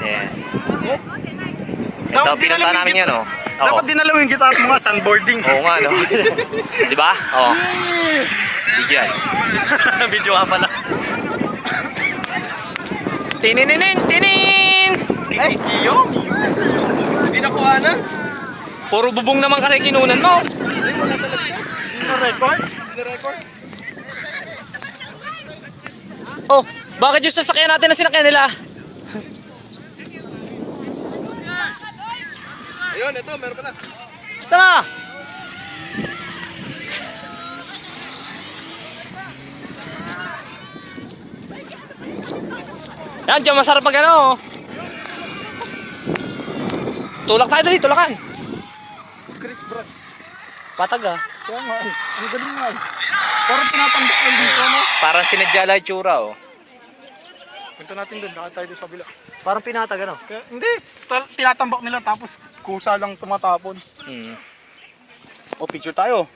Yes. Ito, pinunta namin yan, oh. Dapat dinalawin kita at mga sunboarding. Oo nga, no? Di ba? Oo. Video yan. Video nga pala. Tininin! Tinin! Ay, Kiyong! Hindi nakuhanan. Puro bubong naman kasi kinunan mo. Record? Record? Oh, bakit yung sasakyan natin na sinakyan nila? Ayun, ito, meron pala. Tama! Yan, dyan masarap mag ano. Tulak tayo dali, tulakan. Chris, Brad. Patag ah. Kaya nga, ang galing nga. Parang tinatambak lang dito, no? Parang sinadya lang yung tsura oh. Punta natin doon, nakita tayo doon sa bila. Parang pinatag ano. Kaya, hindi, tinatambak nila tapos kusa lang tumatapon. Hmm. O, picture tayo.